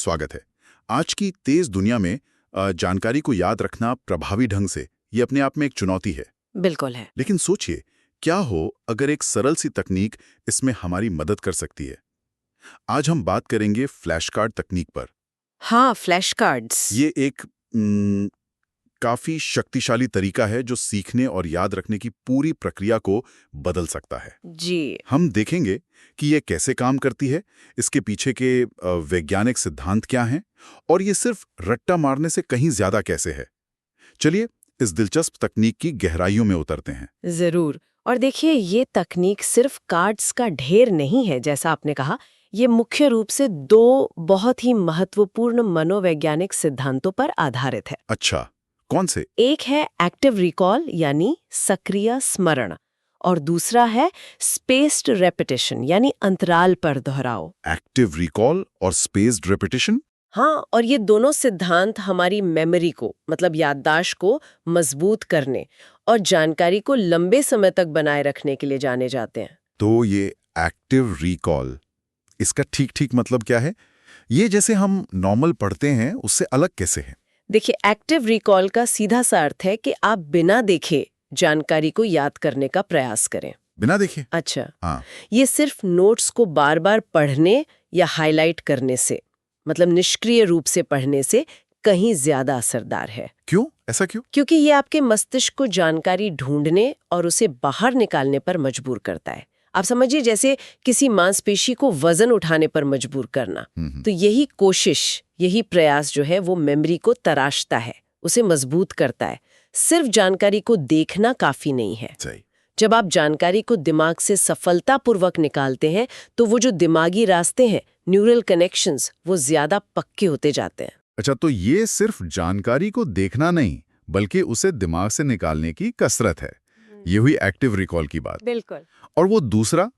स्वागत है। आज की तेज दुनिया में जानकारी को याद रखना प्रभावी ढंग से ये अपने आप में एक चुनौती है। बिल्कुल है। लेकिन सोचिए, क्या हो अगर एक सरल सी तकनीक इसमें हमारी मदद कर सकती है। आज हम बात करेंगे फ्लैश कार्ड तकनीक पर। हाँ, फ्लैश कार्ड्स। ये एक काफी शक्तिशाली तरीका है जो सीखने और याद रखने की पूरी प्रक्रिया को बदल सकता है। जी। हम देखेंगे कि ये कैसे काम करती है, इसके पीछे के वैज्ञानिक सिद्धांत क्या हैं और ये सिर्फ रट्टा मारने से कहीं ज्यादा कैसे है। चलिए इस दिलचस्प तकनीक की गहराइयों में उतरते हैं। जरूर। और देखिए, ये तकनीक सिर्फ कार्ड्स का ढेर नहीं है, जैसा आपने कहा। ये मुख्य रूप से दो बहुत ही महत्वपूर्ण मनोवैज्ञानिक सिद्धांतों पर आधारित है। अच्छा, कौन से? एक है एक्टिव रिकॉल यानी सक्रिय स्मरण, और दूसरा है स्पेस्ड रेपिटेशन यानी अंतराल पर दोहराव। एक्टिव रिकॉल और स्पेस्ड रेपिटेशन। हाँ, और ये दोनों सिद्धांत हमारी मेमोरी को, मतलब याददाश्त को मजबूत करने और जानकारी को लंबे समय तक बनाए रखने के लिए जाने जाते हैं। तो ये एक्टिव रिकॉल, इसका ठीक ठीक मतलब क्या है? ये जैसे हम नॉर्मल पढ़ते हैं उससे अलग कैसे है? देखिए, एक्टिव रिकॉल का सीधा सा अर्थ है कि आप बिना देखे जानकारी को याद करने का प्रयास करें। बिना देखे? अच्छा। हाँ। ये सिर्फ नोट्स को बार बार पढ़ने या हाईलाइट करने से, मतलब निष्क्रिय रूप से पढ़ने से कहीं ज्यादा असरदार है। क्यों? ऐसा क्यों? क्योंकि ये आपके मस्तिष्क को जानकारी ढूंढने और उसे बाहर निकालने पर मजबूर करता है। आप समझिए जैसे किसी मांसपेशी को वजन उठाने पर मजबूर करना। तो यही कोशिश, यही प्रयास जो है वो मेमोरी को तराशता है, उसे मजबूत करता है। सिर्फ जानकारी को देखना काफी नहीं है। सही। जब आप जानकारी को दिमाग से सफलतापूर्वक निकालते हैं तो वो जो दिमागी रास्ते हैं, न्यूरल कनेक्शंस, वो ज्यादा पक्के होते जाते हैं। अच्छा, तो ये सिर्फ जानकारी को देखना नहीं बल्कि उसे दिमाग से निकालने की कसरत है। ये हुई एक्टिव रिकॉल की बात। बिल्कुल। और वो दूसरा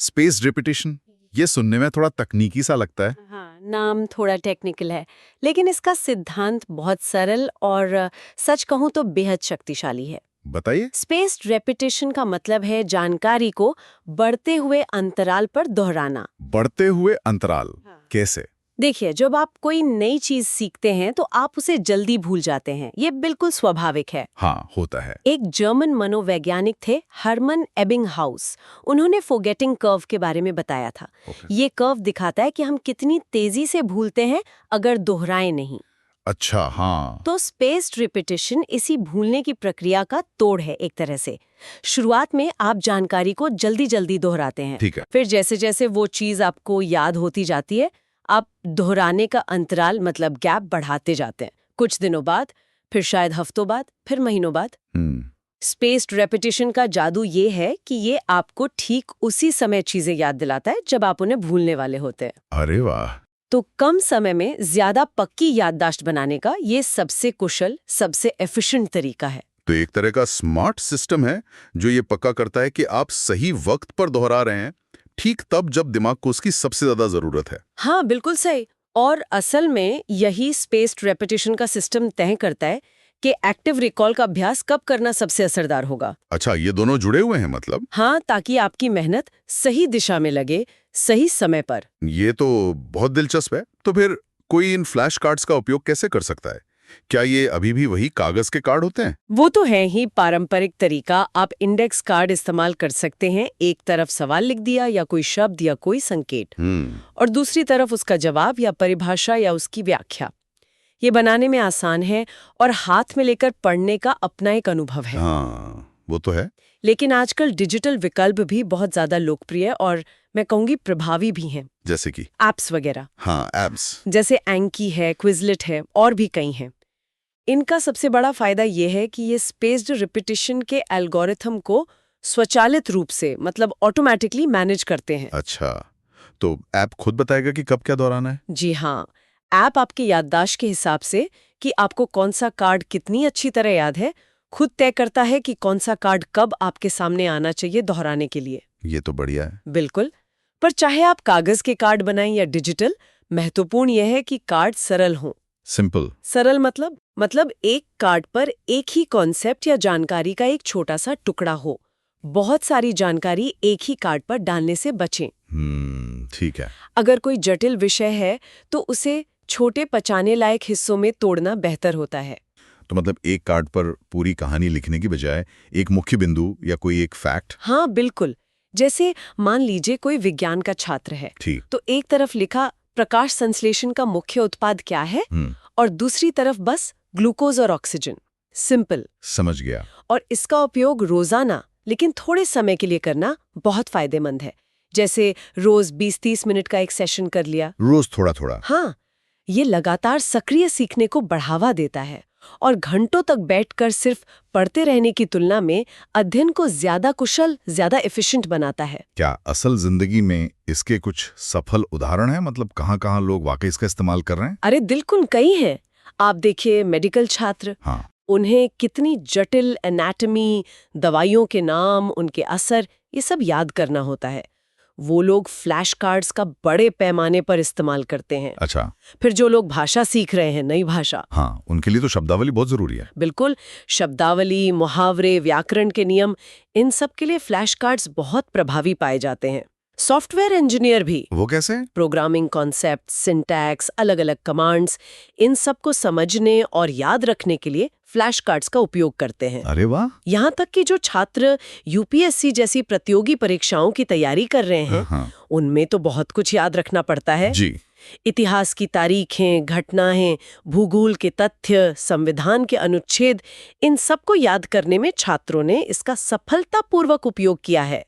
स्पेस रिपीटिशन, ये सुनने में थोड़ा तकनीकी सा लगता है। हाँ, नाम थोड़ा टेक्निकल है, लेकिन इसका सिद्धांत बहुत सरल और सच कहूँ तो बेहद शक्तिशाली है। बताइए। स्पेस्ड रेपिटेशन का मतलब है जानकारी को बढ़ते हुए अंतराल पर दोहराना। बढ़ते हुए अंतराल? कैसे? देखिए, जब आप कोई नई चीज सीखते हैं तो आप उसे जल्दी भूल जाते हैं, ये बिल्कुल स्वाभाविक है। हाँ, होता है। एक जर्मन मनोवैज्ञानिक थे, हरमन एबिंगहाउस। उन्होंने फॉरगेटिंग कर्व के बारे में बताया था। ये कर्व दिखाता है कि हम कितनी तेजी से भूलते हैं अगर दोहराएं नहीं। अच्छा, हाँ। तो स्पेस्ड रिपीटिशन इसी भूलने की प्रक्रिया का तोड़ है एक तरह से। शुरुआत में आप जानकारी को जल्दी जल्दी दोहराते हैं। ठीक है। फिर जैसे जैसे वो चीज आपको याद होती जाती है, आप दोहराने का अंतराल, मतलब गैप, बढ़ाते जाते हैं। कुछ दिनों बाद, फिर शायद हफ्तों बाद, फिर महीनों बाद। स्पेस्ड रेपिटेशन का जादू ये है कि ये आपको ठीक उसी समय चीजें याद दिलाता है जब आप उन्हें भूलने वाले होते हैं। अरे वाह। तो कम समय में ज्यादा पक्की याददाश्त बनाने का ये सबसे कुशल, सबसे एफिशिएंट तरीका है। तो एक तरह का स्मार्ट सिस्टम है जो ये पक्का करता है कि आप सही वक्त पर दोहरा रहे हैं, ठीक तब जब दिमाग को उसकी सबसे ज्यादा जरूरत है। हाँ, बिल्कुल सही। और असल में यही स्पेस्ड रेपिटेशन का सिस्टम तय करता है कि एक्टिव रिकॉल का अभ्यास कब करना सबसे असरदार होगा। अच्छा, ये दोनों जुड़े हुए हैं मतलब? हाँ, ताकि आपकी मेहनत सही दिशा में लगे, सही समय पर। ये तो बहुत दिलचस्प है। तो फिर कोई इन फ्लैश कार्ड्स का उपयोग कैसे कर सकता है? क्या ये अभी भी वही कागज के कार्ड होते हैं? वो तो है ही पारंपरिक तरीका। आप इंडेक्स कार्ड इस्तेमाल कर सकते हैं। एक तरफ सवाल लिख दिया या कोई शब्द या कोई संकेत, और दूसरी तरफ उसका जवाब या परिभाषा या उसकी व्याख्या। ये बनाने में आसान है और हाथ में लेकर पढ़ने का अपना एक अनुभव है। हाँ, वो तो है। लेकिन आजकल डिजिटल विकल्प भी बहुत ज्यादा लोकप्रिय और मैं कहूंगी प्रभावी भी हैं। जैसे कि एप्स वगैरह। हाँ, एप्स। जैसे एंकी है, क्विजलेट है, और भी कई हैं। इनका सबसे बड़ा फायदा ये है कि ये स्पेस्ड रिपीटिशन के एल्गोरिथम को स्वचालित रूप से, मतलब ऑटोमेटिकली मैनेज करते हैं। अच्छा, तो ऐप खुद बताएगा कि कब क्या दोहराना है? जी हाँ, ऐप आपके याददाश्त के हिसाब से कि आपको कौन सा कार्ड कितनी अच्छी तरह याद है, खुद तय करता है कि कौन सा कार्ड कब आपके सामने आना चाहिए दोहराने के लिए। ये तो बढ़िया है। बिल्कुल। पर चाहे आप कागज के कार्ड बनाएं या डिजिटल, महत्वपूर्ण यह है कि कार्ड सरल हों। सिंपल। सरल मतलब एक कार्ड पर एक ही कॉन्सेप्ट या जानकारी का एक छोटा सा टुकड़ा हो। बहुत सारी जानकारी एक ही कार्ड पर डालने से बचें। ठीक है। अगर कोई जटिल विषय है तो उसे छोटे पचाने लायक हिस्सों में तोड़ना बेहतर होता है। तो मतलब एक कार्ड पर पूरी कहानी लिखने की बजाय एक मुख्य बिंदु या कोई एक फैक्ट। हाँ बिल्कुल। जैसे मान लीजिए कोई विज्ञान का छात्र है, ठीक। तो एक तरफ लिखा प्रकाश संश्लेषण का मुख्य उत्पाद क्या है, और दूसरी तरफ बस ग्लूकोज और ऑक्सीजन। सिंपल। समझ गया। और इसका उपयोग रोजाना लेकिन थोड़े समय के लिए करना बहुत फायदेमंद है। जैसे रोज 20-30 मिनट का एक सेशन कर लिया। रोज थोड़ा थोड़ा। हाँ, ये लगातार सक्रिय सीखने को बढ़ावा देता है और घंटों तक बैठकर सिर्फ पढ़ते रहने की तुलना में अध्ययन को ज्यादा कुशल, ज्यादा एफिशिएंट बनाता है। क्या असल जिंदगी में इसके कुछ सफल उदाहरण हैं? मतलब कहाँ-कहाँ लोग वाकई इसका इस्तेमाल कर रहे हैं? अरे बिल्कुल कई हैं। आप देखिए मेडिकल छात्र, हाँ। उन्हें कितनी जटिल एनाटॉमी, दवाइयों के नाम, उनके असर, ये सब याद करना होता है। वो लोग फ्लैश कार्ड्स का बड़े पैमाने पर इस्तेमाल करते हैं। अच्छा। फिर जो लोग भाषा सीख रहे हैं, नई भाषा, हाँ, उनके लिए तो शब्दावली बहुत जरूरी है। बिल्कुल। शब्दावली, मुहावरे, व्याकरण के नियम, इन सब के लिए फ्लैश कार्ड्स बहुत प्रभावी पाए जाते हैं। सॉफ्टवेयर इंजीनियर भी। वो कैसे? प्रोग्रामिंग कॉन्सेप्ट, सिंटैक्स, अलग-अलग कमांड्स, इन सब को समझने और याद रखने के लिए फ्लैश कार्ड्स का उपयोग करते हैं। अरे वाह। यहाँ तक कि जो छात्र यूपीएससी जैसी प्रतियोगी परीक्षाओं की तैयारी कर रहे हैं, हाँ। उनमें तो बहुत कुछ याद रखना पड़ता है। जी। इतिहास की तारीखें, घटनाएं, भूगोल के तथ्य, संविधान के अनुच्छेद, इन सबको याद करने में छात्रों ने इसका सफलतापूर्वक उपयोग किया है।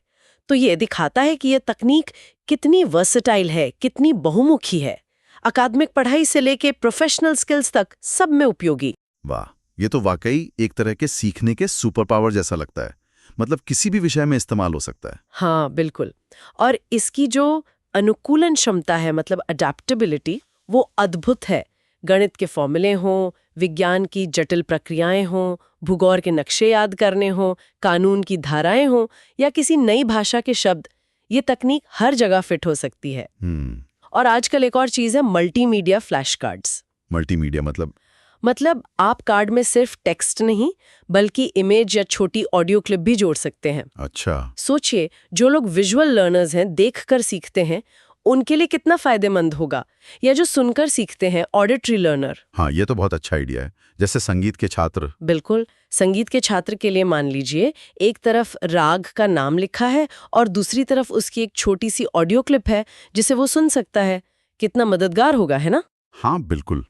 तो ये दिखाता है कि ये तकनीक कितनी वर्सेटाइल है, कितनी बहुमुखी है। अकादमिक पढ़ाई से लेके प्रोफेशनल स्किल्स तक सब में उपयोगी। वाह, ये तो वाकई एक तरह के सीखने के सुपर पावर जैसा लगता है। मतलब किसी भी विषय में इस्तेमाल हो सकता है। हाँ बिल्कुल। और इसकी जो अनुकूलन क्षमता है, मतलब अडेप्टेबिलिटी, वो अद्भुत है। गणित के फॉर्मूले हों, विज्ञान की जटिल प्रक्रियाएं हों, भूगोल के नक्शे याद करने हों, कानून की धाराएं हों, या किसी नई भाषा के शब्द, ये तकनीक हर जगह फिट हो सकती है। और आजकल एक और चीज है मल्टीमीडिया फ्लैश कार्ड्स। मल्टीमीडिया मतलब आप कार्ड में सिर्फ टेक्स्ट नहीं, बल्कि इमेज या छोटी ऑडियो क्लिप भी जोड़ सकते हैं। अच्छा। सोचिए, जो लोग विजुअल लर्नर्स हैं, देखकर सीखते हैं, उनके लिए कितना फायदेमंद होगा। या जो सुनकर सीखते हैं, ऑडिटरी लर्नर। हाँ, ये तो बहुत अच्छा आइडिया है। जैसे संगीत के छात्र। बिल्कुल। संगीत के छात्र के लिए मान लीजिए एक तरफ राग का नाम लिखा है और दूसरी तरफ उसकी एक छोटी सी ऑडियो क्लिप है जिसे वो सुन सकता है। कितना मददगार होगा, है ना? हाँ बिल्कुल।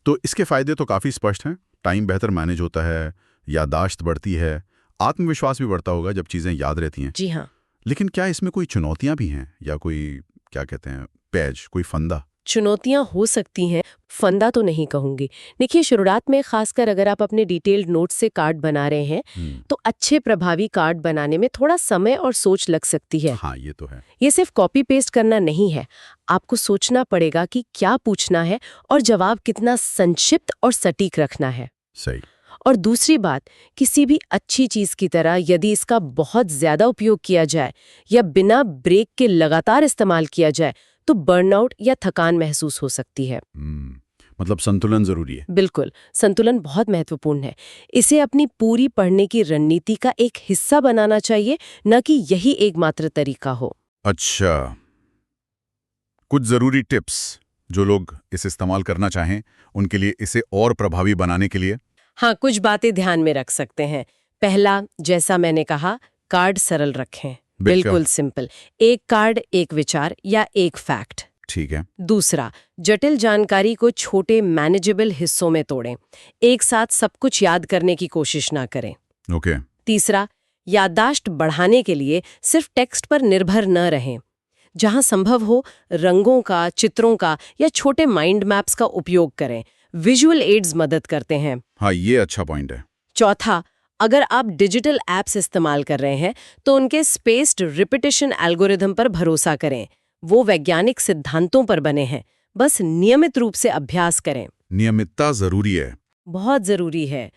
तो इसके फायदे तो काफी स्पष्ट हैं। टाइम बेहतर मैनेज होता है, याददाश्त बढ़ती है, आत्मविश्वास भी बढ़ता होगा जब चीजें याद रहती हैं। जी हाँ। लेकिन क्या इसमें कोई चुनौतियां भी हैं, या कोई क्या कहते हैं पैच, कोई फंदा? चुनौतियां हो सकती हैं, फंदा तो नहीं कहूंगी। देखिए, शुरुआत में खासकर अगर आप अपने डिटेल्ड नोट से कार्ड बना रहे हैं, तो अच्छे प्रभावी कार्ड बनाने में थोड़ा समय और सोच लग सकती है। हाँ, ये तो है। ये सिर्फ कॉपी पेस्ट करना नहीं है। आपको सोचना पड़ेगा कि क्या पूछना है और जवाब कितना संक्षिप्त और सटीक रखना है। सही। और दूसरी बात, किसी भी अच्छी चीज की तरह यदि इसका बहुत ज्यादा उपयोग किया जाए या बिना ब्रेक के लगातार इस्तेमाल किया जाए, तो बर्नआउट या थकान महसूस हो सकती है। मतलब संतुलन जरूरी है। बिल्कुल, संतुलन बहुत महत्वपूर्ण है। इसे अपनी पूरी पढ़ने की रणनीति का एक हिस्सा बनाना चाहिए, न कि यही एकमात्र तरीका हो। अच्छा, कुछ जरूरी टिप्स जो लोग इसे इस्तेमाल करना चाहें उनके लिए, इसे और प्रभावी बनाने के लिए? हाँ, कुछ बातें ध्यान में रख सकते हैं। पहला, जैसा मैंने कहा, कार्ड सरल रखें। बिल्कुल सिंपल। एक कार्ड, एक विचार या एक फैक्ट। ठीक है। दूसरा, जटिल जानकारी को छोटे मैनेजेबल हिस्सों में तोड़ें। एक साथ सब कुछ याद करने की कोशिश ना करें। ओके। तीसरा, याददाश्त बढ़ाने के लिए सिर्फ टेक्स्ट पर निर्भर न रहें। जहां संभव हो, रंगों का, चित्रों का या छोटे माइंड मैप्स का उपयोग करें। विजुअल एड्स मदद करते हैं। हाँ, ये अच्छा पॉइंट है। चौथा, अगर आप डिजिटल एप्स इस्तेमाल कर रहे हैं तो उनके स्पेस्ड रिपीटिशन एल्गोरिथम पर भरोसा करें। वो वैज्ञानिक सिद्धांतों पर बने हैं। बस नियमित रूप से अभ्यास करें। नियमितता जरूरी है। बहुत जरूरी है।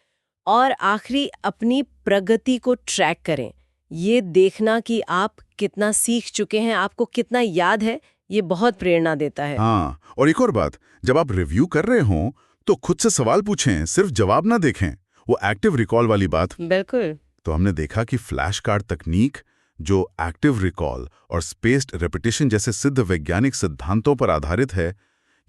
और आखिरी, अपनी प्रगति को ट्रैक करें। ये देखना कि आप कितना सीख चुके हैं, आपको कितना याद है, ये बहुत प्रेरणा देता है। हाँ, और एक और बात, जब आप रिव्यू कर रहे हों तो खुद से सवाल पूछें, सिर्फ जवाब ना देखें। वो एक्टिव रिकॉल वाली बात। बिल्कुल। तो हमने देखा कि फ्लैश कार्ड तकनीक जो एक्टिव रिकॉल और स्पेस्ड रेपिटेशन जैसे सिद्ध वैज्ञानिक सिद्धांतों पर आधारित है,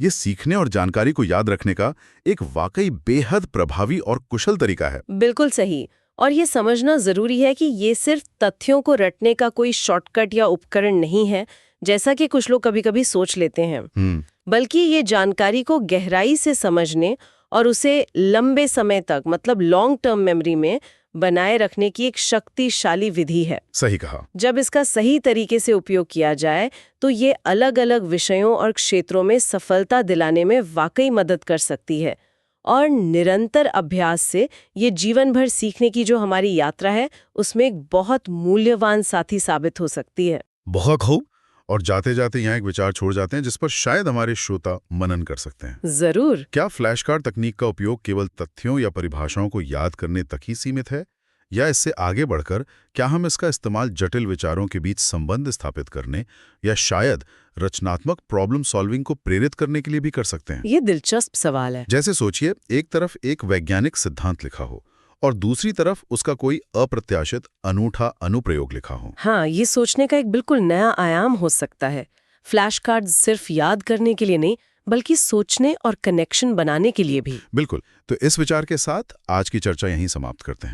ये सीखने और जानकारी को याद रखने का एक वाकई बेहद प्रभावी और कुशल तरीका है। बिल्कुल सही। और ये समझना जरूरी है कि ये सिर्फ तथ्यों को रटने का कोई शॉर्टकट या उपकरण नहीं है, जैसा कि कुछ लोग कभी-कभी सोच लेते हैं। बल्कि ये जानकारी को गहराई से समझने और उसे लंबे समय तक, मतलब लॉन्ग टर्म मेमोरी में बनाए रखने की एक शक्तिशाली विधि है। सही कहा। जब इसका सही तरीके से उपयोग किया जाए तो ये अलग-अलग विषयों और क्षेत्रों में सफलता दिलाने में वाकई मदद कर सकती है। और निरंतर अभ्यास से ये जीवन भर सीखने की जो हमारी यात्रा है, उसमें एक बहुत मूल्यवान साथी साबित हो सकती है। बहुत खूब। और जाते जाते यहाँ एक विचार छोड़ जाते हैं जिस पर शायद हमारे श्रोता मनन कर सकते हैं। जरूर। क्या फ्लैश कार्ड तकनीक का उपयोग केवल तथ्यों या परिभाषाओं को याद करने तक ही सीमित है, या इससे आगे बढ़कर क्या हम इसका इस्तेमाल जटिल विचारों के बीच संबंध स्थापित करने या शायद रचनात्मक प्रॉब्लम सॉल्विंग को प्रेरित करने के लिए भी कर सकते हैं? ये दिलचस्प सवाल है। जैसे सोचिए, एक तरफ एक वैज्ञानिक सिद्धांत लिखा हो और दूसरी तरफ उसका कोई अप्रत्याशित अनूठा अनुप्रयोग लिखा हो। हाँ, ये सोचने का एक बिल्कुल नया आयाम हो सकता है। फ्लैश कार्ड सिर्फ याद करने के लिए नहीं, बल्कि सोचने और कनेक्शन बनाने के लिए भी। बिल्कुल। तो इस विचार के साथ आज की चर्चा यहीं समाप्त करते हैं।